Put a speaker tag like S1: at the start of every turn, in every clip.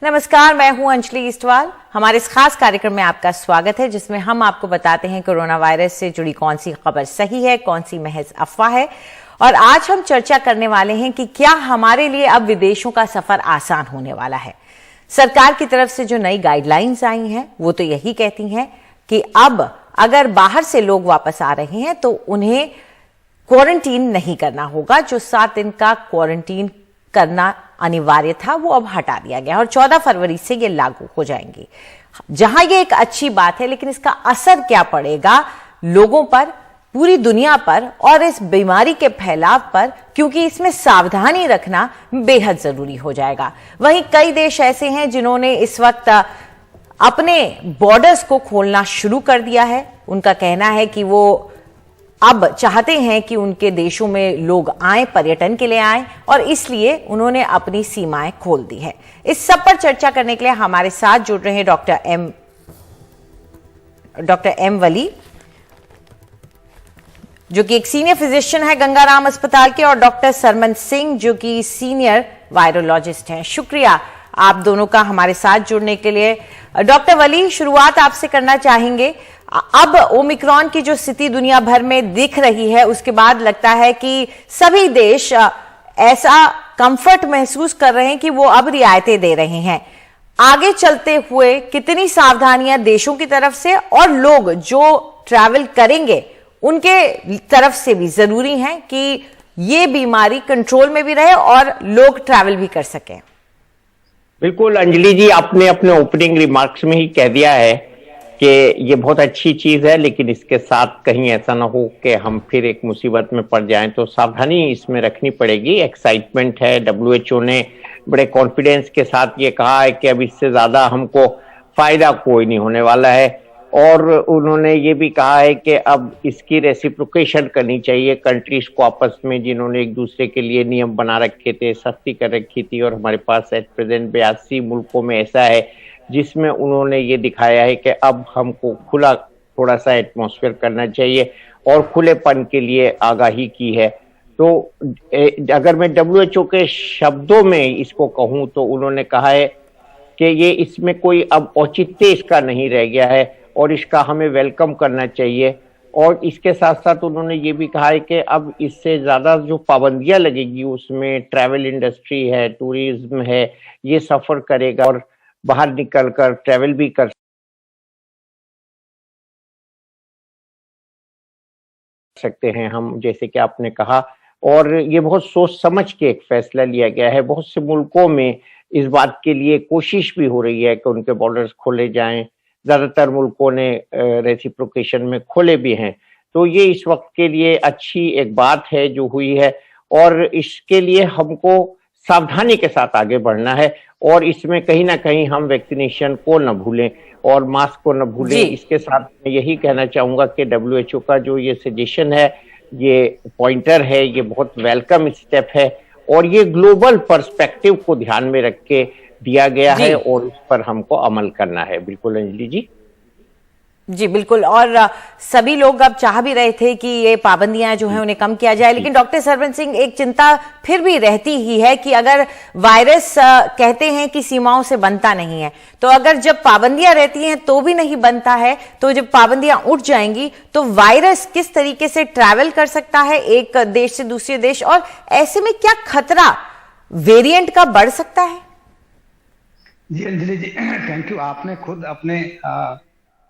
S1: नमस्कार, मैं हूं अंजलि ईस्टवाल। हमारे इस खास कार्यक्रम में आपका स्वागत है, जिसमें हम आपको बताते हैं कोरोना वायरस से जुड़ी कौन सी खबर सही है, कौन सी महज अफवाह है। और आज हम चर्चा करने वाले हैं कि क्या हमारे लिए अब विदेशों का सफर आसान होने वाला है। सरकार की तरफ से जो नई गाइडलाइंस आई हैं वो तो यही कहती हैं कि अब अगर बाहर से लोग वापस आ रहे हैं तो उन्हें क्वारंटीन नहीं करना होगा। जो 7 दिन का क्वारंटीन करना अनिवार्य था वो अब हटा दिया गया और 14 फरवरी से ये लागू हो जाएंगी। जहां ये एक अच्छी बात है, लेकिन इसका असर क्या पड़ेगा लोगों पर, पूरी दुनिया पर और इस बीमारी के फैलाव पर, क्योंकि इसमें सावधानी रखना बेहद जरूरी हो जाएगा। वहीं कई देश ऐसे हैं जिन्होंने इस वक्त अपने बॉर्डर्स को खोलना शुरू कर दिया है। उनका कहना है कि वो अब चाहते हैं कि उनके देशों में लोग आए, पर्यटन के लिए आए, और इसलिए उन्होंने अपनी सीमाएं खोल दी है। इस सब पर चर्चा करने के लिए हमारे साथ जुड़ रहे हैं डॉक्टर एम वली, जो कि एक सीनियर फिजिशियन है गंगाराम अस्पताल के, और डॉक्टर सरमन सिंह, जो कि सीनियर वायरोलॉजिस्ट हैं। शुक्रिया आप दोनों का हमारे साथ जुड़ने के लिए। डॉक्टर वली, शुरुआत आपसे करना चाहेंगे। अब ओमिक्रॉन की जो स्थिति दुनिया भर में दिख रही है, उसके बाद लगता है कि सभी देश ऐसा कंफर्ट महसूस कर रहे हैं कि वो अब रियायतें दे रहे हैं। आगे चलते हुए कितनी सावधानियां देशों की तरफ से और लोग जो ट्रैवल करेंगे उनके तरफ से भी जरूरी है कि ये बीमारी कंट्रोल में भी रहे और लोग ट्रैवल भी कर सकें?
S2: बिल्कुल अंजलि जी, आपने अपने ओपनिंग रिमार्क्स में ही कह दिया है कि ये बहुत अच्छी चीज है, लेकिन इसके साथ कहीं ऐसा ना हो कि हम फिर एक मुसीबत में पड़ जाएं, तो सावधानी इसमें रखनी पड़ेगी। एक्साइटमेंट है, WHO ने बड़े कॉन्फिडेंस के साथ ये कहा है कि अब इससे ज्यादा हमको फायदा कोई नहीं होने वाला है, और उन्होंने ये भी कहा है कि अब इसकी रेसिप्रोकेशन करनी चाहिए कंट्रीज को आपस में, जिन्होंने एक दूसरे के लिए नियम बना रखे थे, सख्ती कर रखी थी। और हमारे पास एट प्रेजेंट 82 मुल्कों में ऐसा है जिसमें उन्होंने ये दिखाया है कि अब हमको खुला थोड़ा सा एटमॉस्फेयर करना चाहिए और खुलेपन के लिए आगाही की है। तो अगर मैं WHO के शब्दों में इसको कहूं तो उन्होंने कहा है कि ये इसमें कोई अब औचित्य इसका नहीं रह गया है और इसका हमें वेलकम करना चाहिए। और इसके साथ साथ उन्होंने ये भी कहा है कि अब इससे ज्यादा जो पाबंदियां लगेगी उसमें ट्रैवल इंडस्ट्री है, टूरिज्म है, ये सफर करेगा और बाहर निकलकर ट्रैवल भी कर सकते हैं हम, जैसे कि आपने कहा। और ये बहुत सोच समझ के एक फैसला लिया गया है। बहुत से मुल्कों में इस बात के लिए कोशिश भी हो रही है कि उनके बॉर्डर्स खोले जाएं। ज्यादातर मुल्कों ने रेसिप्रोकेशन में खोले भी हैं। तो ये इस वक्त के लिए अच्छी एक बात है जो हुई है, और इसके लिए हमको सावधानी के साथ आगे बढ़ना है। और इसमें कहीं ना कहीं हम वैक्सीनेशन को न भूलें और मास्क को न भूलें। इसके साथ मैं यही कहना चाहूंगा कि WHO का जो ये सजेशन है, ये पॉइंटर है, ये बहुत वेलकम स्टेप है और ये ग्लोबल पर्सपेक्टिव को ध्यान में रख के दिया गया है और उस पर हमको अमल करना है। बिल्कुल अंजलि जी।
S1: जी बिल्कुल, और सभी लोग अब चाह भी रहे थे कि ये पाबंदियां जो हैं उन्हें कम किया जाए, लेकिन डॉक्टर सरवन सिंह, एक चिंता फिर भी रहती ही है कि अगर वायरस कहते हैं कि सीमाओं से बनता नहीं है, तो अगर जब पाबंदियां रहती हैं तो भी नहीं बनता है, तो जब पाबंदियां उठ जाएंगी तो वायरस किस तरीके से ट्रैवल कर सकता है एक देश से दूसरे देश, और ऐसे में क्या खतरा वेरिएंट का बढ़ सकता है?
S3: जी अंजलि जी, थैंक यू। आपने खुद अपने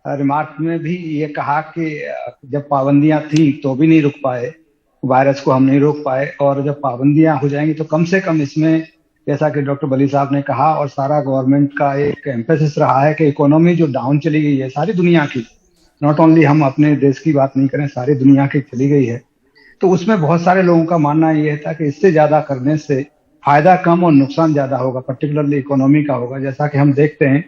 S3: रिमार्क में भी ये कहा कि जब पाबंदियां थी तो भी नहीं रुक पाए, वायरस को हम नहीं रोक पाए, और जब पाबंदियां हो जाएंगी तो कम से कम इसमें, जैसा कि डॉक्टर वली साहब ने कहा और सारा गवर्नमेंट का एक एम्फेसिस रहा है कि इकोनॉमी जो डाउन चली गई है सारी दुनिया की, नॉट ओनली हम अपने देश की बात नहीं करें, सारी दुनिया की चली गई है, तो उसमें बहुत सारे लोगों का मानना यह था कि इससे ज्यादा करने से फायदा कम और नुकसान ज्यादा होगा, पर्टिकुलरली इकोनॉमी का होगा। जैसा कि हम देखते हैं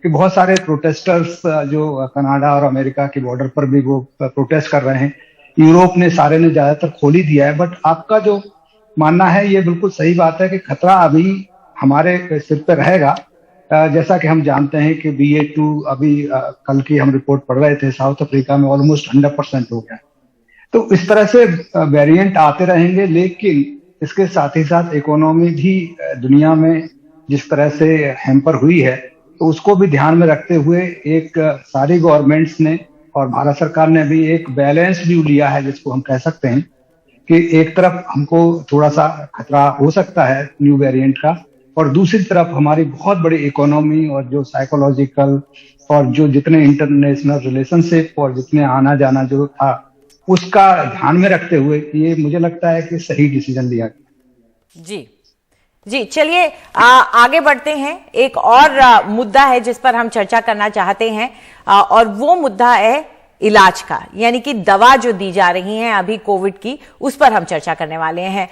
S3: कि बहुत सारे प्रोटेस्टर्स जो कनाडा और अमेरिका के बॉर्डर पर भी वो प्रोटेस्ट कर रहे हैं, यूरोप ने सारे ने ज्यादातर खोल ही दिया है। बट आपका जो मानना है ये बिल्कुल सही बात है कि खतरा अभी हमारे सिर पे रहेगा। जैसा कि हम जानते हैं कि BA.2 अभी कल की हम रिपोर्ट पढ़ रहे थे, साउथ अफ्रीका में ऑलमोस्ट 100% हो गया। तो इस तरह से वेरिएंट आते रहेंगे, लेकिन इसके साथ ही साथ इकोनॉमी भी दुनिया में जिस तरह से हैम्पर हुई है, तो उसको भी ध्यान में रखते हुए एक सारी गवर्नमेंट्स ने और भारत सरकार ने भी एक बैलेंस व्यू लिया है, जिसको हम कह सकते हैं कि एक तरफ हमको थोड़ा सा खतरा हो सकता है न्यू वेरिएंट का, और दूसरी तरफ हमारी बहुत बड़ी इकोनॉमी और जो साइकोलॉजिकल और जो जितने इंटरनेशनल रिलेशनशिप और जितने आना जाना जो था, उसका ध्यान में रखते हुए ये मुझे लगता है कि सही डिसीजन लिया गया।
S1: जी जी, चलिए आगे बढ़ते हैं। एक और मुद्दा है जिस पर हम चर्चा करना चाहते हैं, और वो मुद्दा है इलाज का, यानी कि दवा जो दी जा रही है अभी कोविड की, उस पर हम चर्चा करने वाले हैं।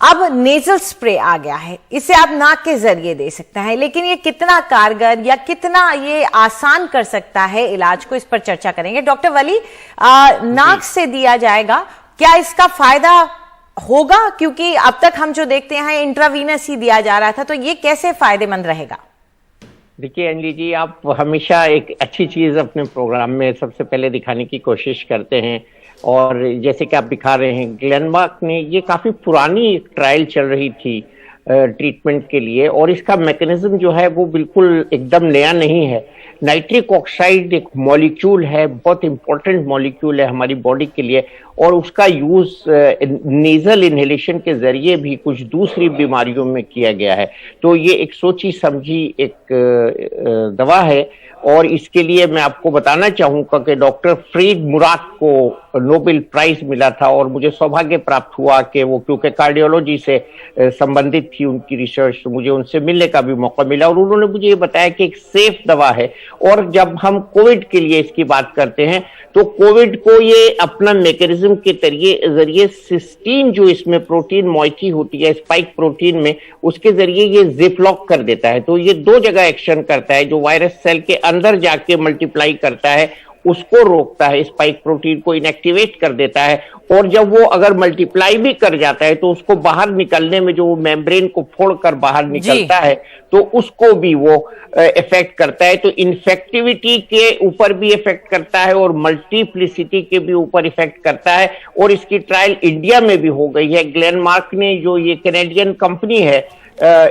S1: अब नेजल स्प्रे आ गया है, इसे आप नाक के जरिए दे सकते हैं, लेकिन ये कितना कारगर या कितना ये आसान कर सकता है इलाज को, इस पर चर्चा करेंगे। डॉक्टर वली, नाक से दिया जाएगा, क्या इसका फायदा होगा? क्योंकि अब तक हम जो देखते हैं इंट्रावीनस ही दिया जा रहा था, तो ये कैसे फायदेमंद रहेगा?
S2: देखिए अंजलि जी, आप हमेशा एक अच्छी चीज अपने प्रोग्राम में सबसे पहले दिखाने की कोशिश करते हैं, और जैसे कि आप दिखा रहे हैं, ग्लेनमार्क ने, ये काफी पुरानी ट्रायल चल रही थी ट्रीटमेंट के लिए, और इसका मैकेनिज्म जो है वो बिल्कुल एकदम नया नहीं है। नाइट्रिक ऑक्साइड एक मॉलिक्यूल है, बहुत इंपॉर्टेंट मॉलिक्यूल है हमारी बॉडी के लिए, और उसका यूज नेजल इनहेलेशन के जरिए भी कुछ दूसरी बीमारियों में किया गया है। तो ये एक सोची समझी एक दवा है, और इसके लिए मैं आपको बताना चाहूंगा कि डॉक्टर फ्रीड मुराद को नोबेल प्राइज मिला था, और मुझे सौभाग्य प्राप्त हुआ कि वो, क्योंकि कार्डियोलॉजी से संबंधित थी उनकी रिसर्च, तो मुझे उनसे मिलने का भी मौका मिला, और उन्होंने मुझे ये बताया कि एक सेफ दवा है। और जब हम कोविड के लिए इसकी बात करते हैं, तो कोविड को ये अपना मैकेनिज्म के जरिए सिस्टीन, जो इसमें प्रोटीन मॉइटी होती है स्पाइक प्रोटीन में, उसके जरिए ये जिप लॉक कर देता है। तो ये दो जगह एक्शन करता है, जो वायरस सेल के अंदर जाके मल्टीप्लाई करता है उसको रोकता है, स्पाइक प्रोटीन को इनएक्टिवेट कर देता है, और जब वो अगर मल्टीप्लाई भी कर जाता है तो उसको बाहर निकलने में, जो वो मेम्ब्रेन को फोड़कर बाहर निकलता है, तो उसको भी वो इफेक्ट करता है। तो इन्फेक्टिविटी के ऊपर भी इफेक्ट करता है और मल्टीप्लिसिटी के भी ऊपर इफेक्ट करता है, और इसकी ट्रायल इंडिया में भी हो गई है। ग्लेनमार्क ने, जो ये कैनेडियन कंपनी है,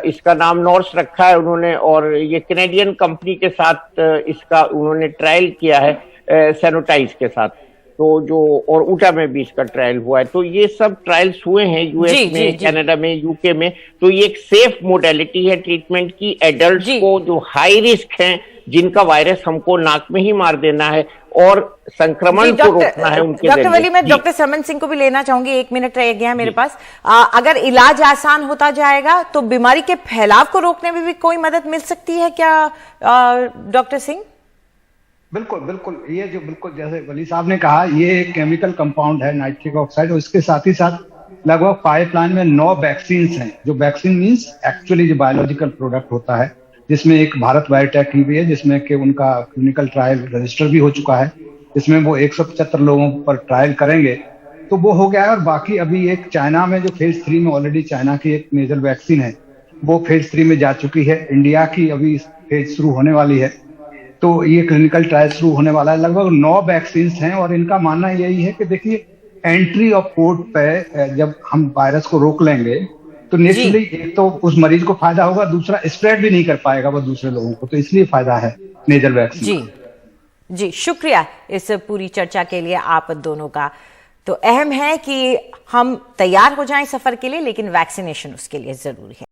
S2: इसका नाम नॉर्स रखा है उन्होंने, और ये कैनेडियन कंपनी के साथ इसका उन्होंने ट्रायल किया है सैनिटाइज के साथ, तो जो, और ऊटा में भी इसका ट्रायल हुआ है। तो ये सब ट्रायल्स हुए हैं यूएस में, कनाडा में, यूके में। तो ये एक सेफ मोडेलिटी है ट्रीटमेंट की एडल्ट्स को जो हाई रिस्क हैं, जिनका वायरस हमको नाक में ही मार देना है और संक्रमण को रोकना है उनके
S1: डॉक्टर वली, मैं डॉक्टर समन सिंह को भी लेना चाहूंगी, 1 मिनट रह गया मेरे पास। अगर इलाज आसान होता जाएगा तो बीमारी के फैलाव को रोकने में भी कोई मदद मिल सकती है क्या डॉक्टर सिंह?
S3: बिल्कुल बिल्कुल, ये जो बिल्कुल जैसे वली साहब ने कहा, ये एक केमिकल कंपाउंड है नाइट्रिक ऑक्साइड, और इसके साथ ही साथ लगभग पाइपलाइन में 9 वैक्सीन हैं। जो वैक्सीन मीन्स एक्चुअली जो बायोलॉजिकल प्रोडक्ट होता है, जिसमें एक भारत बायोटेक की भी है, जिसमें कि उनका क्लिनिकल ट्रायल रजिस्टर भी हो चुका है, इसमें वो 175 लोगों पर ट्रायल करेंगे, तो वो हो गया है। और बाकी अभी एक चाइना में जो फेज 3 में ऑलरेडी चाइना की एक नेजल वैक्सीन है, वो फेज 3 में जा चुकी है। इंडिया की अभी फेज शुरू होने वाली है, तो ये क्लिनिकल ट्रायल शुरू होने वाला है। लगभग 9 वैक्सीन हैं, और इनका मानना यही है कि देखिए, एंट्री ऑफ पोर्ट पे जब हम वायरस को रोक लेंगे तो नेचुरली एक तो उस मरीज को फायदा होगा, दूसरा स्प्रेड भी नहीं कर पाएगा वो दूसरे लोगों को, तो इसलिए फायदा है नेजल वैक्सीन।
S1: जी, शुक्रिया इस पूरी चर्चा के लिए आप दोनों का। तो अहम है कि हम तैयार हो जाएं सफर के लिए, लेकिन वैक्सीनेशन उसके लिए जरूरी है।